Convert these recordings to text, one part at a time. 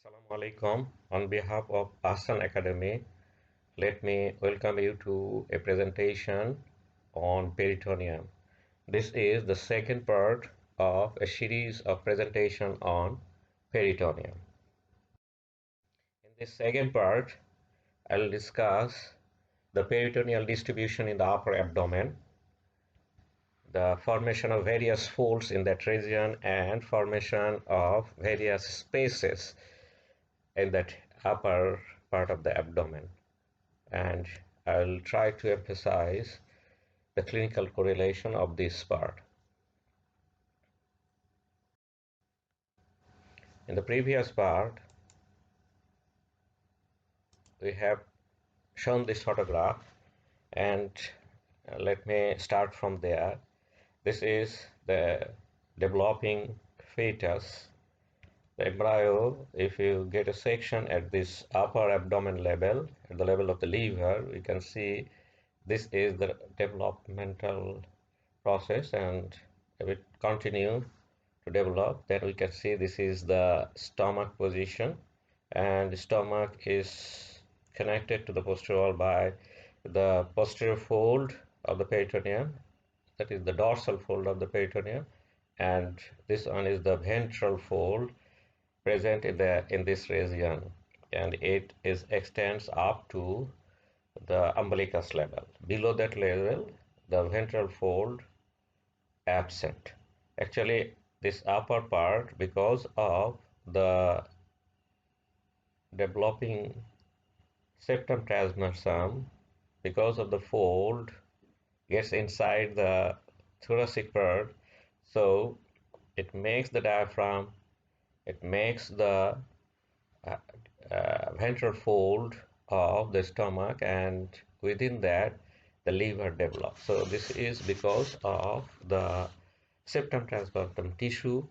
Assalamu alaikum. On behalf of Ahsan Academy, let me welcome you to a presentation on peritoneum. This is the second part of a series of presentation on peritoneum. In this second part, I'll discuss the peritoneal distribution in the upper abdomen, the formation of various folds in that region, and formation of various spaces in that upper part of the abdomen. And I'll try to emphasize the clinical correlation of this part. In the previous part, we have shown this photograph, and let me start from there. This is the developing fetus, the embryo. If you get a section at this upper abdomen level, at the level of the liver, we can see this is the developmental process, and if it continue to develop, then we can see this is the stomach position, and the stomach is connected to the posterior wall by the posterior fold of the peritoneum, that is the dorsal fold of the peritoneum, and this one is the ventral fold present in this region, and it is extends up to the umbilicus level. Below that level, the ventral fold absent. Actually, this upper part, because of the developing septum transversum, because of the fold gets inside the thoracic part, so it makes the diaphragm, it makes the ventral fold of the stomach, and within that the liver develops. So this is because of the septum transversum tissue.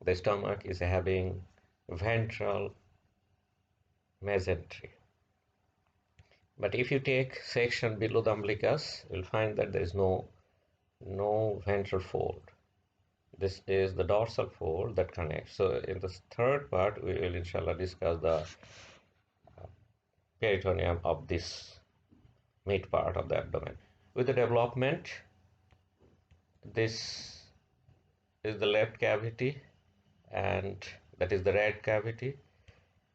The stomach is having ventral mesentery. But if you take section below the umbilicus, you'll find that there is no ventral fold. This is the dorsal fold that connects. So in the third part, we will inshallah discuss the peritoneum of this mid part of the abdomen. With the development, this is the left cavity, and that is the right cavity.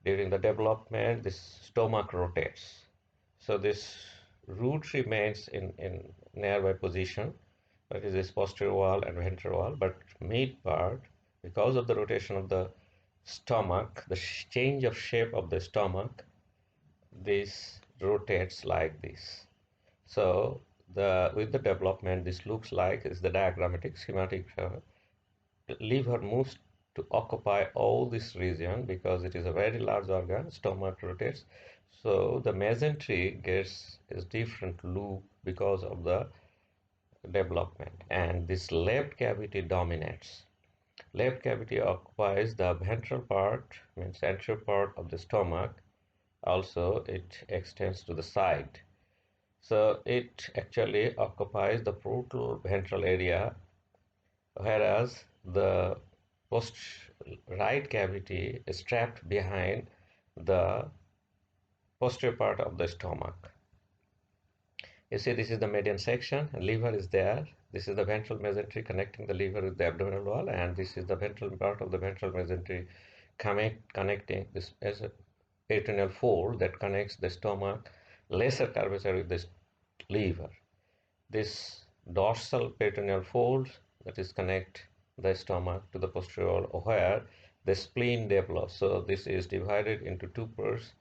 During the development, this stomach rotates. So this root remains in nearby position, that is this posterior wall and ventral wall, but mid part, because of the rotation of the stomach, the change of shape of the stomach, this rotates like this. So with the development, this looks like is the diagrammatic schematic. Liver moves to occupy all this region because it is a very large organ. Stomach rotates, so the mesentery gets a different loop because of the development, and this left cavity dominates. Left cavity occupies the ventral part, means anterior part of the stomach. Also, it extends to the side. So it actually occupies the portal ventral area, whereas the right cavity is trapped behind the posterior part of the stomach. You see, this is the median section, and liver is there. This is the ventral mesentery connecting the liver with the abdominal wall, and this is the ventral part of the ventral mesentery connecting this as a peritoneal fold that connects the stomach, lesser curvature with the liver. This dorsal peritoneal fold that is connect the stomach to the posterior wall, where the spleen develops. So this is divided into two parts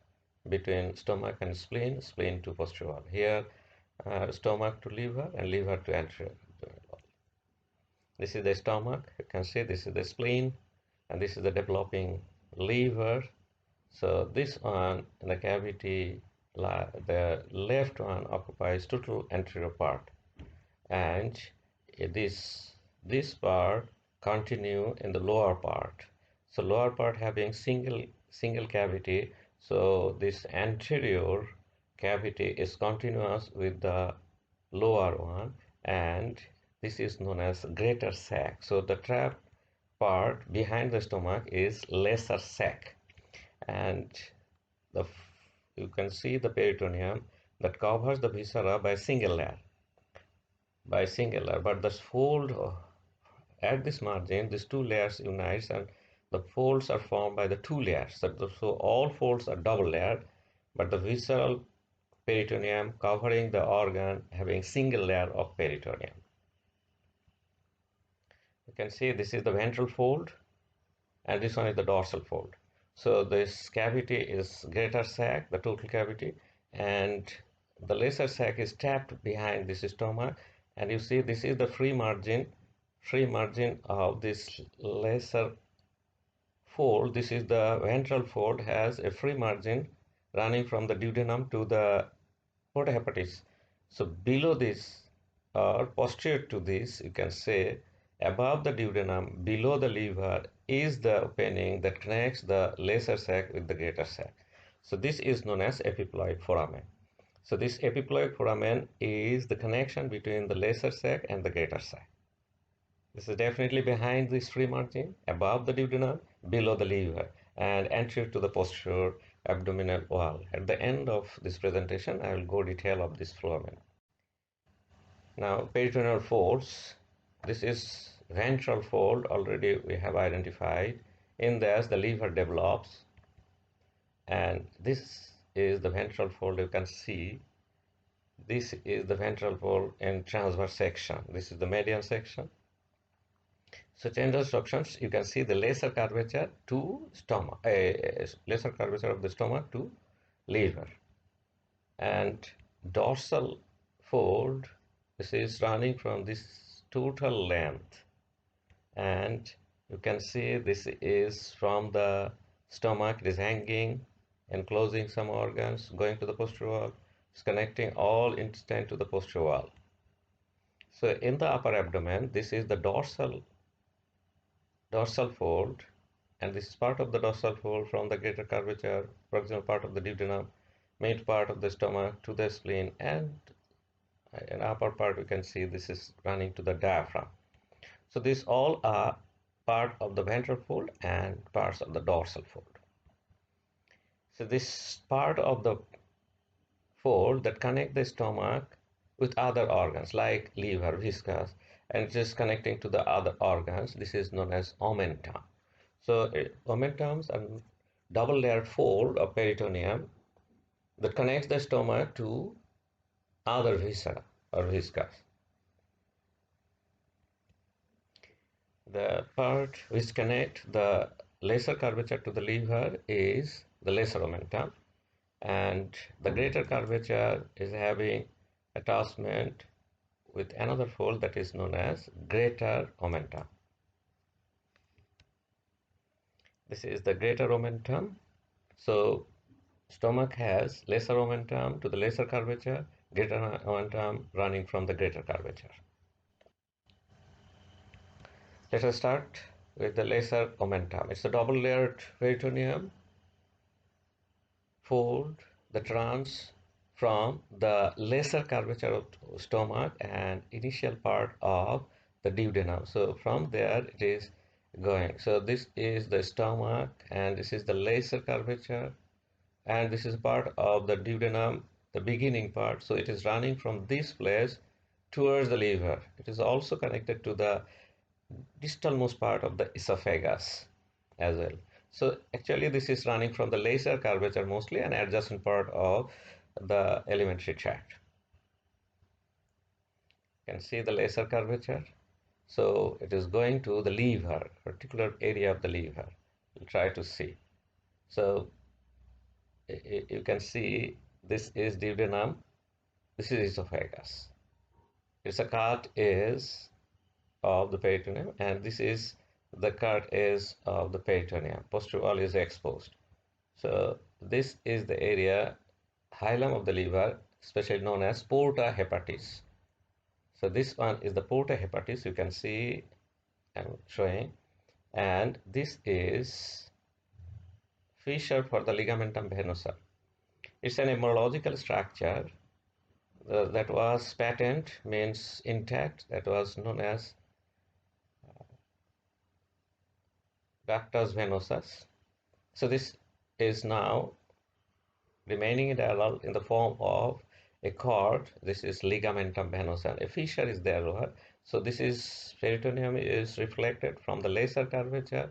between stomach and spleen, spleen to posterior wall. Here, stomach to liver and liver to anterior wall. This is the stomach. You can see this is the spleen, and this is the developing liver. So this one, the cavity, the left one occupies total anterior part, and this part continue in the lower part. So lower part having single cavity, so this anterior cavity is continuous with the lower one, and this is known as greater sac. So the trap part behind the stomach is lesser sac, and you can see the peritoneum that covers the viscera by a single layer, but the fold at this margin, these two layers unites and the folds are formed by the two layers. So all folds are double layered, but the visceral peritoneum covering the organ having single layer of peritoneum. You can see this is the ventral fold and this one is the dorsal fold. So this cavity is greater sac, the total cavity, and the lesser sac is tapped behind this stomach, and you see this is the free margin of this lesser fold. This is the ventral fold, has a free margin running from the duodenum to the porta hepatis. So below this or posterior to this, you can say above the duodenum, below the liver is the opening that connects the lesser sac with the greater sac. So this is known as epiploid foramen. So this epiploid foramen is the connection between the lesser sac and the greater sac. This is definitely behind this free margin, above the duodenum, below the liver, and anterior to the posterior abdominal wall. At the end of this presentation, I will go detail of this foramen. Now, peritoneal folds. This is ventral fold. Already we have identified. In this, the liver develops, and this is the ventral fold. You can see this is the ventral fold in transverse section. This is the median section. So tender sections, you can see the lesser curvature to stomach, lesser curvature of the stomach to liver, and dorsal fold. This is running from this total length, and you can see this is from the stomach. It is hanging, enclosing some organs, going to the posterior wall. It's connecting all intestine to the posterior wall. So in the upper abdomen, this is the dorsal fold, and this is part of the dorsal fold from the greater curvature, proximal part of the duodenum, mid part of the stomach to the spleen, and in upper part you can see this is running to the diaphragm. So these all are part of the ventral fold and parts of the dorsal fold. So this part of the fold that connect the stomach with other organs like liver, viscous, and just connecting to the other organs, this is known as omentum. So omentums are double layered fold of peritoneum that connects the stomach to other viscera or viscous. The part which connect the lesser curvature to the liver is the lesser omentum, and the greater curvature is having attachment with another fold that is known as greater omentum. This is the greater omentum. So stomach has lesser omentum to the lesser curvature, greater omentum running from the greater curvature. Let us start with the lesser omentum. It's a double layered peritoneum fold that runs from the lesser curvature of stomach and initial part of the duodenum. So from there it is going. So this is the stomach and this is the lesser curvature, and this is part of the duodenum, the beginning part. So it is running from this place towards the liver. It is also connected to the distalmost part of the esophagus as well. So actually this is running from the lesser curvature mostly and adjacent part of the alimentary tract. You can see the lesser curvature. So it is going to the liver, particular area of the liver. We'll try to see. So you can see this is duodenum, this is esophagus. It's a cut is of the peritoneum, and this is the cut is of the peritoneum. Posterior wall is exposed. So this is the area, hilum of the liver, especially known as porta hepatis. So this one is the porta hepatis. You can see I'm showing, and this is fissure for the ligamentum venosa. It's an hemorrhagical structure that was patent, means intact, that was known as ductus venosus. So this is now remaining in dialogue in the form of a cord. This is ligamentum venosum. A fissure is there over. So this is peritoneum is reflected from the lesser curvature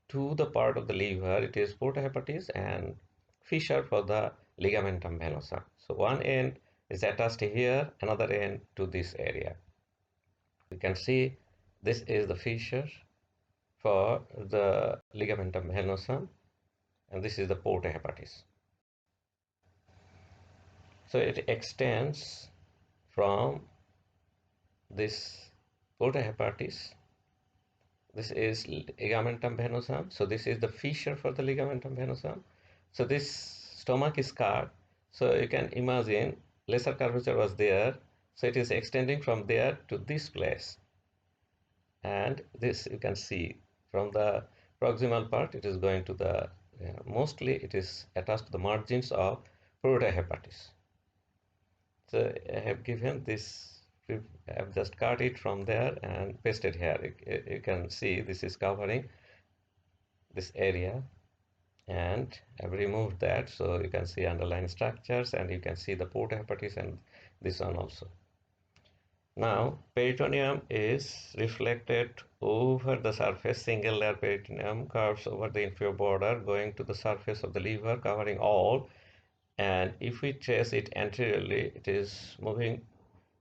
to the part of the liver. It is portohepatis and fissure for the ligamentum venosum. So one end is attached here, another end to this area. You can see this is the fissure for the ligamentum venosum, and this is the portohepatis. So it extends from this portohepatis. This is ligamentum venosum. So this is the fissure for the ligamentum venosum. So this stomach is scarred. So you can imagine lesser curvature was there. So it is extending from there to this place. And this you can see from the proximal part, it is going to the, mostly it is attached to the margins of portohepatis. So I have given this, I have just cut it from there and pasted here. You can see this is covering this area, and I've removed that, so you can see underlying structures and you can see the portohepatis and this one also. Now peritoneum is reflected over the surface. Single layer peritoneum curves over the inferior border going to the surface of the liver, covering all. And if we trace it anteriorly, it is moving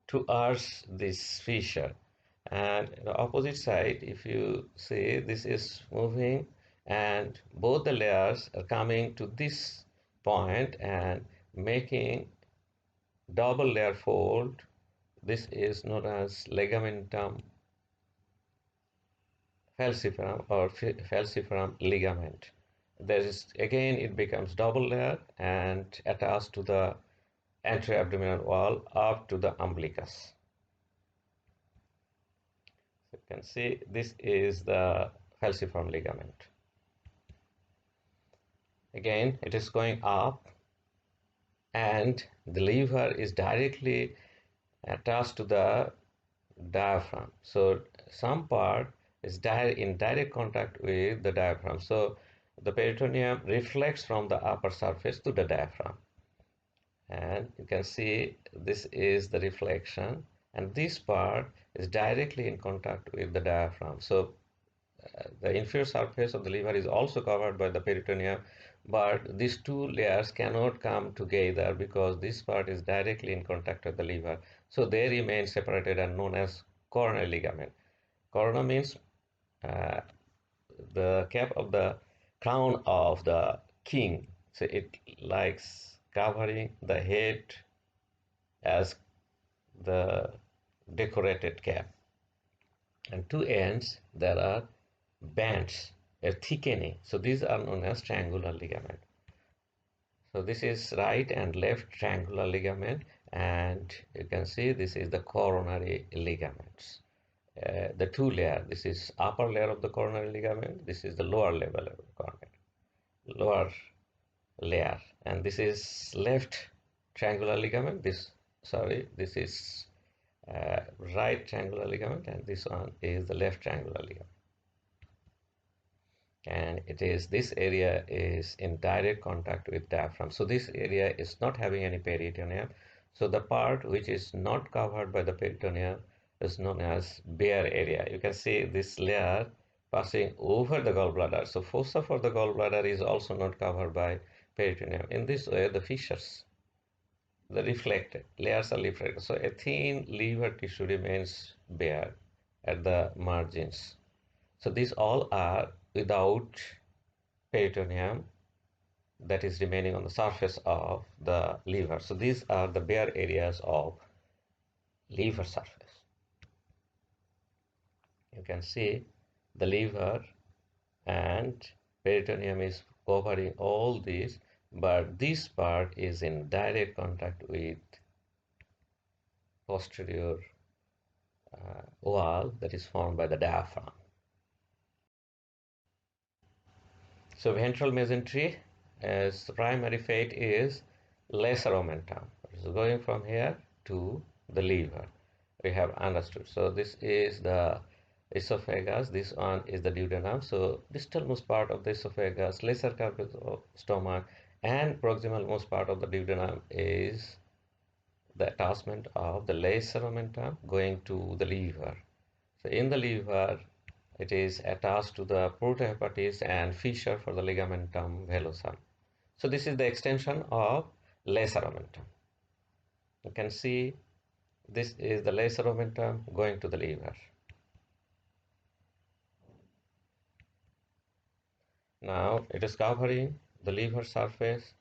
towards this fissure. And the opposite side, if you see, this is moving and both the layers are coming to this point and making double layer fold. This is known as ligamentum falciparum or falciparum ligament. There is again, it becomes double layer and attached to the anterior abdominal wall up to the umbilicus. So you can see this is the falciparum ligament. Again, it is going up and the liver is directly attached to the diaphragm. So some part is in direct contact with the diaphragm. So the peritoneum reflects from the upper surface to the diaphragm. And you can see this is the reflection, and this part is directly in contact with the diaphragm. So the inferior surface of the liver is also covered by the peritoneum, but these two layers cannot come together because this part is directly in contact with the liver. So they remain separated and known as coronary ligament. Corona means the cap of the crown of the king. So it likes covering the head as the decorated cap. And two ends there are bands, a thickening. So these are known as triangular ligament. So this is right and left triangular ligament, and you can see this is the coronary ligaments. The two layer, this is upper layer of the coronary ligament, this is the lower level of the coronary, lower layer, and this is left triangular ligament. This is right triangular ligament, and this one is the left triangular ligament. And it is, this area is in direct contact with diaphragm. So this area is not having any peritoneum. So the part which is not covered by the peritoneum is known as bare area. You can see this layer passing over the gallbladder. So fossa for the gallbladder is also not covered by peritoneum. In this way, the fissures, the reflected layers are reflected. So a thin liver tissue remains bare at the margins. So these all are without peritoneum that is remaining on the surface of the liver. So these are the bare areas of liver surface. You can see the liver and peritoneum is covering all these, but this part is in direct contact with posterior wall that is formed by the diaphragm. So ventral mesentery, as the primary fate is lesser omentum. It's going from here to the liver. We have understood. So this is the esophagus. This one is the duodenum. So distal most part of the esophagus, lesser curvature of stomach, and proximal most part of the duodenum is the attachment of the lesser omentum going to the liver. So in the liver, it is attached to the protohepatis and fissure for the ligamentum vellosum. So this is the extension of lesser omentum. You can see this is the lesser omentum going to the liver. Now it is covering the liver surface,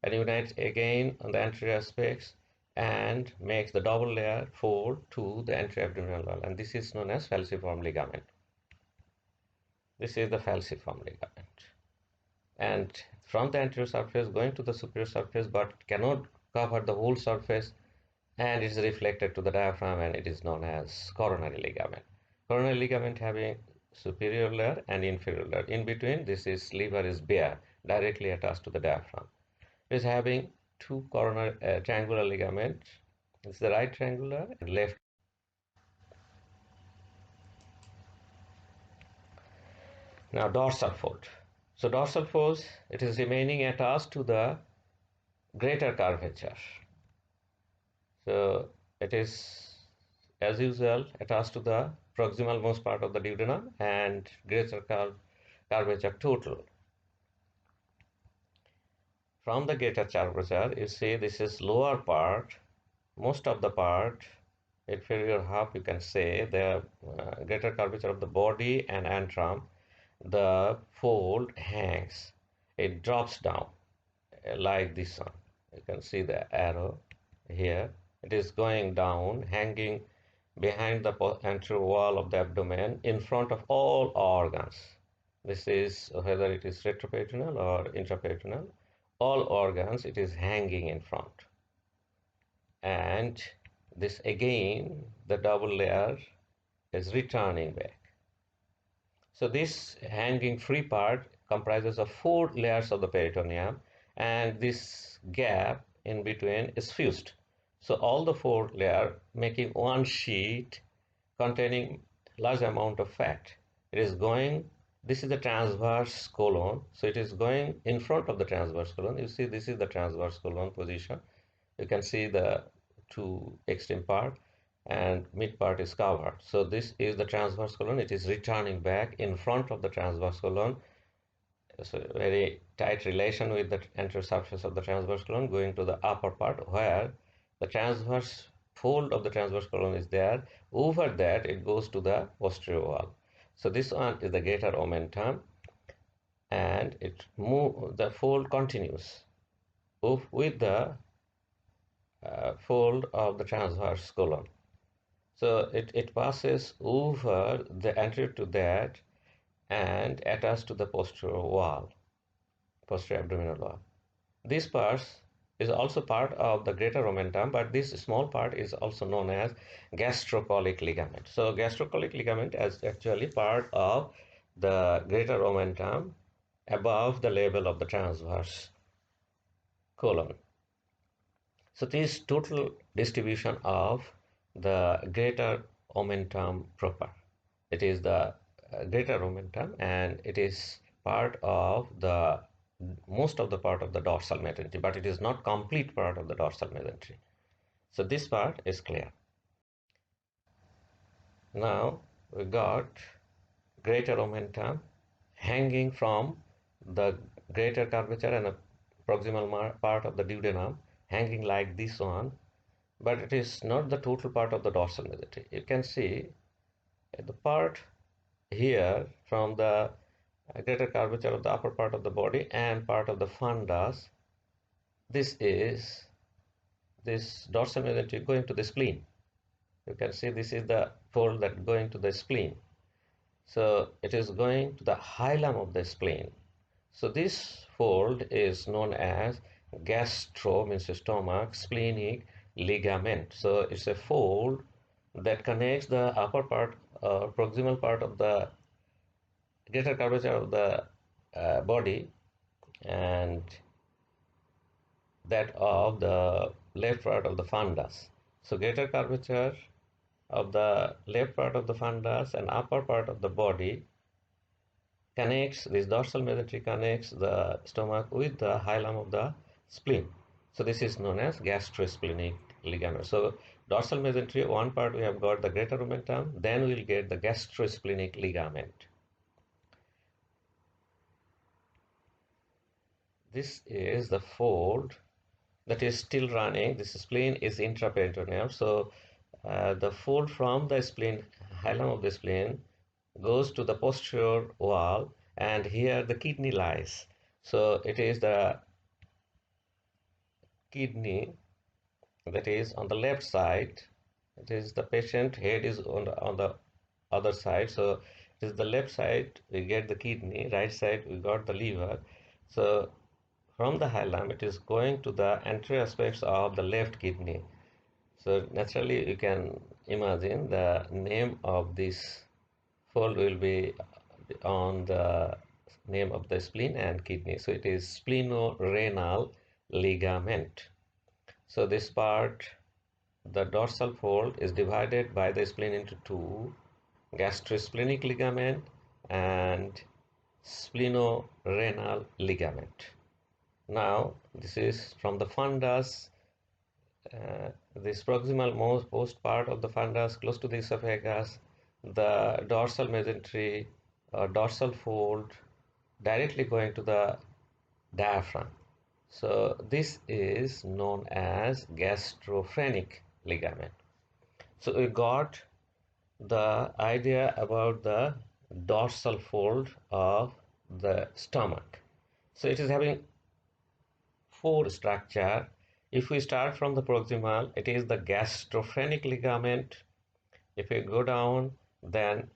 and unites again on the anterior aspects and makes the double layer fold to the anterior abdominal wall, and this is known as falciform ligament. This is the falciform ligament, and from the anterior surface going to the superior surface, but cannot cover the whole surface, and it is reflected to the diaphragm, and it is known as coronary ligament. Coronary ligament having superior layer and inferior layer. In between, this is liver is bare, directly attached to the diaphragm. It is having two coronary triangular ligaments. It's the right triangular and left. Now dorsal fold. So dorsal fold, it is remaining attached to the greater curvature. So it is, as usual, attached to the proximal most part of the duodenum and greater curvature total. From the greater curvature, you see this is lower part, most of the part, inferior half, you can say, the greater curvature of the body and antrum, the fold hangs. It drops down like this one. You can see the arrow here. It is going down, hanging behind the anterior wall of the abdomen in front of all organs. This is whether it is retroperitoneal or intraperitoneal. All organs, it is hanging in front. And this again, the double layer is returning back. So this hanging free part comprises of 4 layers of the peritoneum, and this gap in between is fused. So all the 4 layers making one sheet containing large amount of fat. It is going, this is the transverse colon, so it is going in front of the transverse colon. You see this is the transverse colon position. You can see the 2 extreme part, and mid part is covered. So this is the transverse colon. It is returning back in front of the transverse colon. So very tight relation with the anterior surface of the transverse colon going to the upper part where the transverse fold of the transverse colon is there. Over that it goes to the posterior wall. So this one is the greater omentum, and the fold continues with the fold of the transverse colon. So it passes over the anterior to that and attached to the posterior wall, posterior abdominal wall. This part is also part of the greater omentum, but this small part is also known as gastrocolic ligament. So gastrocolic ligament is actually part of the greater omentum above the level of the transverse colon. So this total distribution of the greater omentum proper. It is the greater omentum, and it is part of the most of the part of the dorsal mesentery, but it is not complete part of the dorsal mesentery. So this part is clear. Now we got greater omentum hanging from the greater curvature and a proximal part of the duodenum hanging like this one, but it is not the total part of the dorsal mesentery. You can see the part here from the greater curvature of the upper part of the body and part of the fundus. This is this dorsal mesentery going to the spleen. You can see this is the fold that going to the spleen. So it is going to the hilum of the spleen. So this fold is known as gastro, means stomach, splenic ligament. So it's a fold that connects the upper part, proximal part of the greater curvature of the body and that of the left part of the fundus. So greater curvature of the left part of the fundus and upper part of the body connects, this dorsal mesentery connects the stomach with the hilum of the spleen. So this is known as gastrosplenic ligament. So dorsal mesentery, one part we have got the greater omentum, then we'll get the gastrosplenic ligament. This is the fold that is still running. This spleen is intraperitoneum. So the fold from the spleen, hilum of the spleen, goes to the posterior wall, and here the kidney lies. So it is the kidney that is on the left side. It is the patient head is on the other side. So it is the left side we get the kidney, right side we got the liver. So from the hilum it is going to the anterior aspects of the left kidney. So naturally you can imagine the name of this fold will be on the name of the spleen and kidney. So it is splenorenal ligament. So this part, the dorsal fold, is divided by the spleen into two, gastrosplenic ligament and splenorenal ligament. Now this is from the fundus, this proximal most part of the fundus close to the esophagus, the dorsal mesentery, dorsal fold directly going to the diaphragm. So this is known as gastrophrenic ligament. So we got the idea about the dorsal fold of the stomach. So it is having four structure. If we start from the proximal, it is the gastrophrenic ligament. If we go down, then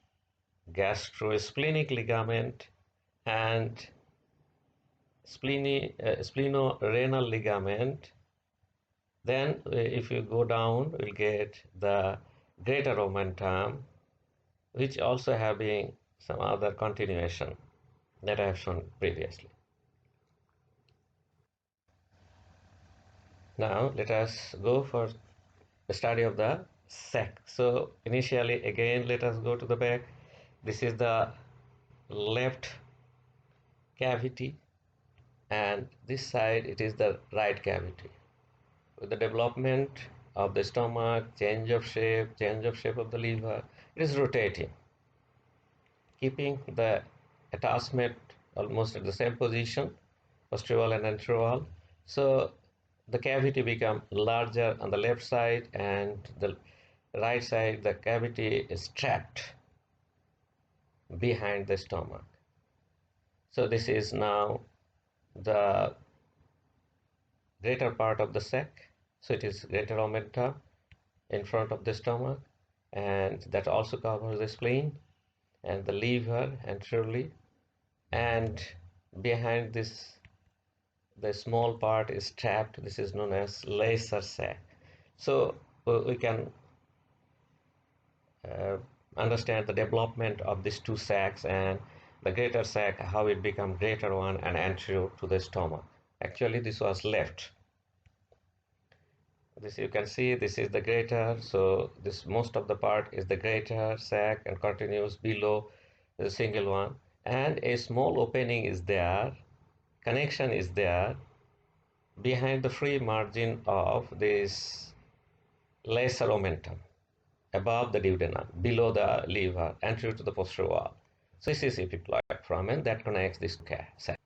gastrosplenic ligament and splenorenal ligament. Then if you go down, we'll get the greater omentum, which also having some other continuation that I have shown previously. Now let us go for the study of the sac. So initially again let us go to the back. This is the left cavity, and this side it is the right cavity. With the development of the stomach, change of shape of the liver, it is rotating, keeping the attachment almost at the same position, posterior wall and anterior wall. So the cavity become larger on the left side, and the right side the cavity is trapped behind the stomach. So this is now the greater part of the sac. So it is greater omentum in front of the stomach, and that also covers the spleen and the liver anteriorly, and behind this the small part is trapped. This is known as lesser sac. So we can understand the development of these two sacs, and the greater sac, how it become greater one and anterior to the stomach. Actually this was left. This you can see, this is the greater. So this most of the part is the greater sac and continues below the single one, and a small opening is there, connection is there behind the free margin of this lesser omentum, above the duodenum, below the liver, anterior to the posterior wall. So this is epiploid foramen that connects these two sacs.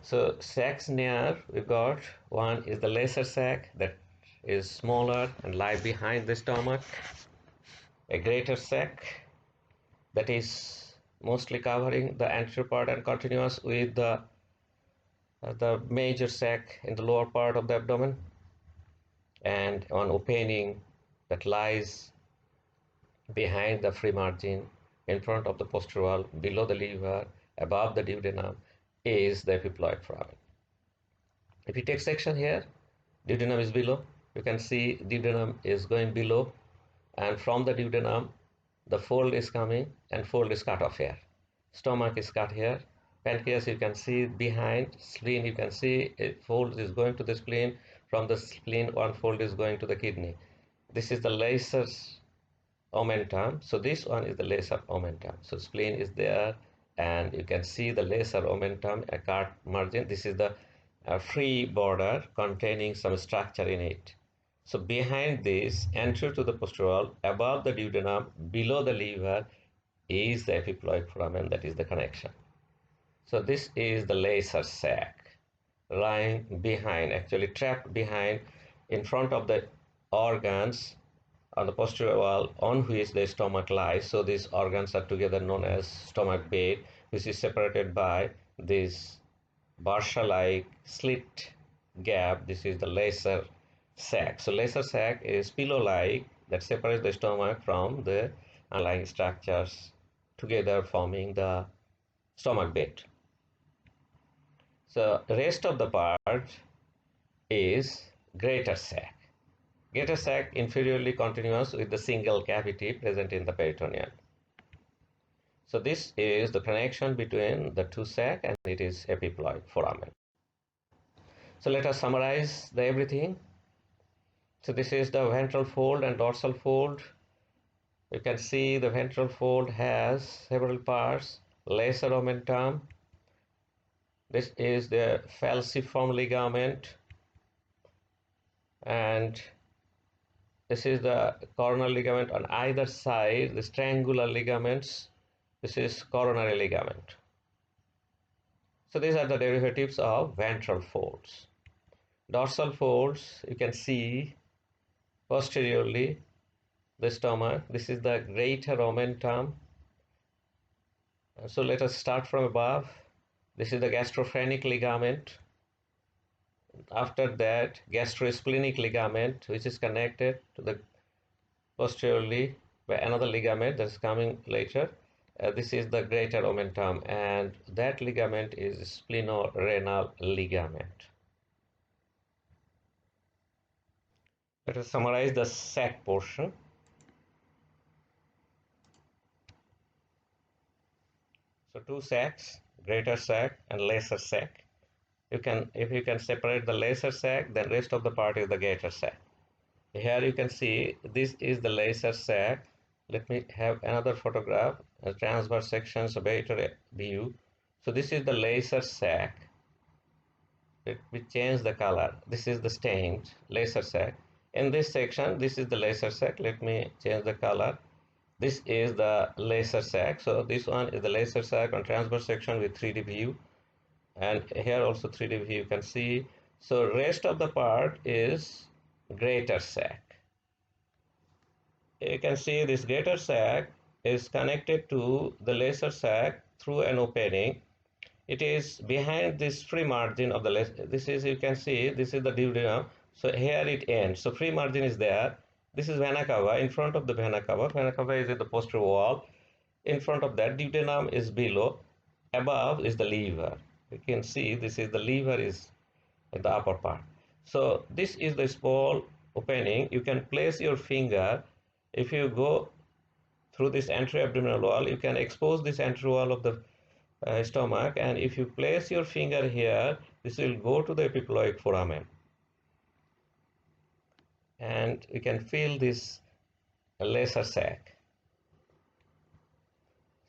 So sacs near we got, one is the lesser sac that is smaller and lie behind the stomach, a greater sac that is mostly covering the anterior part and continuous with the major sac in the lower part of the abdomen, and an opening that lies behind the free margin, in front of the posterior wall, below the liver, above the duodenum, is the epiploid foramen. If you take section here, duodenum is below. You can see duodenum is going below, and from the duodenum the fold is coming, and fold is cut off here. Stomach is cut here. Pancreas you can see behind. Spleen you can see a fold is going to the spleen. From the spleen one fold is going to the kidney. This is the lesser omentum. So this one is the lesser omentum. So spleen is there, and you can see the lesser omentum, a cart margin. This is the free border containing some structure in it. So behind this, anterior to the posterior wall, above the duodenum, below the liver, is the epiploic foramen. That is the connection. So this is the lesser sac lying behind, actually trapped behind, in front of the organs on the posterior wall on which the stomach lies. So these organs are together known as stomach bed, which is separated by this bursa-like slit gap. This is the lesser sac. So lesser sac is pillow-like that separates the stomach from the underlying structures, together forming the stomach bed. So rest of the part is greater sac. Greater sac inferiorly continuous with the single cavity present in the peritoneum. So this is the connection between the two sac, and it is epiploic foramen. So let us summarize everything. So this is the ventral fold and dorsal fold. You can see the ventral fold has several parts. Lesser omentum. This is the falciform ligament, and this is the coronal ligament on either side, the triangular ligaments. This is coronary ligament. So these are the derivatives of ventral folds. Dorsal folds, you can see posteriorly the stomach. This is the greater omentum. So let us start from above. This is the gastrophrenic ligament. After that, gastrosplenic ligament, which is connected to the posteriorly by another ligament that's coming later. This is the greater omentum, and that ligament is splenorenal ligament. Let us summarize the sac portion. So two sacs, greater sac and lesser sac. If you can separate the lesser sac, then rest of the part is the greater sac. Here you can see this is the lesser sac. Let me have another photograph, a transverse sections, a better view. So this is the lesser sac. Let me change the color. This is the stained lesser sac. In this section, this is the lesser sac. Let me change the color. This is the lesser sac. So this one is the lesser sac on transverse section with 3D view, and here also 3D view you can see. So rest of the part is greater sac. You can see this greater sac is connected to the lesser sac through an opening. It is behind this free margin of the this is, you can see, this is the duodenum. So here it ends. So free margin is there. This is vena cava. In front of the vena cava, vena cava is in the posterior wall. In front of that, duodenum is below. Above is the liver. You can see this is the liver is in the upper part. So this is the small opening. You can place your finger. If you go through this anterior abdominal wall, you can expose this anterior wall of the stomach, and if you place your finger here, this will go to the epiploic foramen, and you can feel this lesser sac.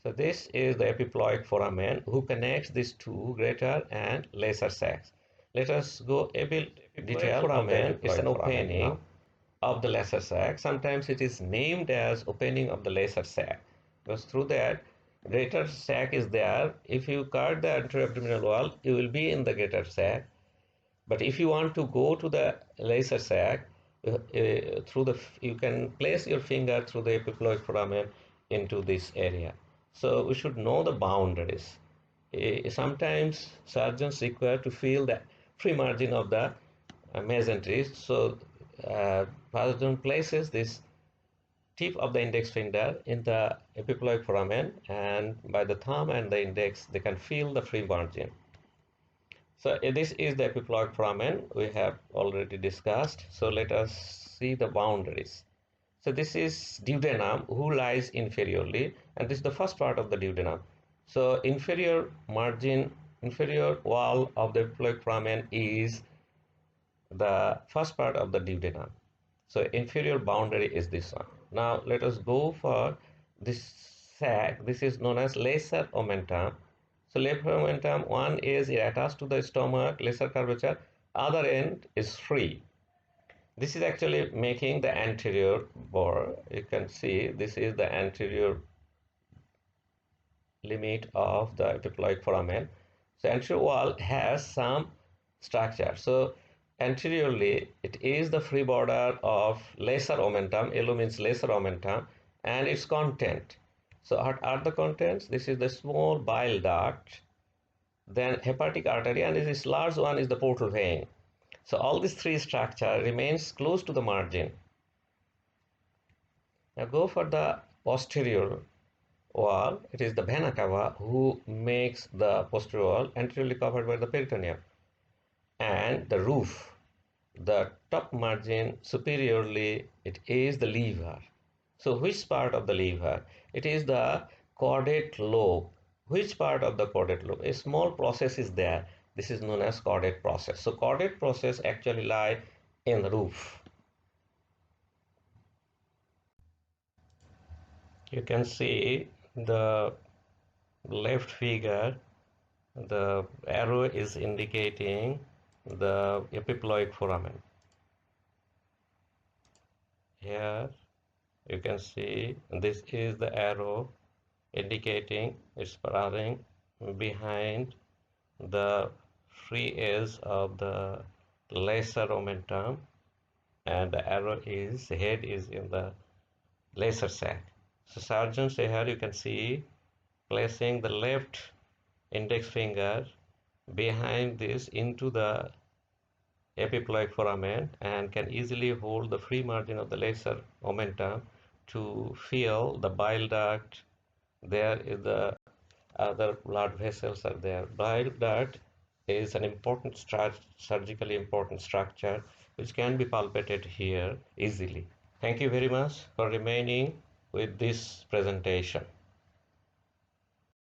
So this is the epiploic foramen who connects these two greater and lesser sacs. Let us go a bit detail. Foramen is an opening of the lesser sac. Sometimes it is named as opening of the lesser sac, because through that greater sac is there. If you cut the anterior abdominal wall, you will be in the greater sac. But if you want to go to the lesser sac, you can place your finger through the epiploic foramen into this area. So we should know the boundaries. Sometimes surgeons require to feel the free margin of the mesentery. So surgeon places this tip of the index finger in the epiploic foramen, and by the thumb and the index they can feel the free margin. So this is the epiploic foramen we have already discussed. So let us see the boundaries. So this is duodenum who lies inferiorly, and this is the first part of the duodenum. So inferior margin, inferior wall of the epiploic foramen is the first part of the duodenum. So inferior boundary is this one. Now let us go for this sac. This is known as lesser omentum. So lesser omentum, one is attached to the stomach, lesser curvature, other end is free. This is actually making the anterior bore. You can see this is the anterior limit of the epiploic foramen. So anterior wall has some structure. So anteriorly it is the free border of lesser omentum. Yellow means lesser omentum and its content. So what are the contents? This is the small bile duct, then hepatic artery, and this large one is the portal vein. So all these three structure remains close to the margin. Now go for the posterior wall. It is the vena cava who makes the posterior wall anteriorly covered by the peritoneum, and the roof, the top margin superiorly, it is the liver. So which part of the liver? It is the caudate lobe. Which part of the caudate lobe? A small process is there. This is known as caudate process. So caudate process actually lie in the roof. You can see the left figure, the arrow is indicating the epiploic foramen. Here you can see this is the arrow indicating it's running behind the free edge of the lesser omentum, and the arrow is head is in the lesser sac. So surgeons here you can see placing the left index finger behind this into the epiploic foramen and can easily hold the free margin of the lesser omentum to feel the bile duct. There is the other blood vessels are there. Bile duct is an important surgically important structure which can be palpated here easily. Thank you very much for remaining with this presentation.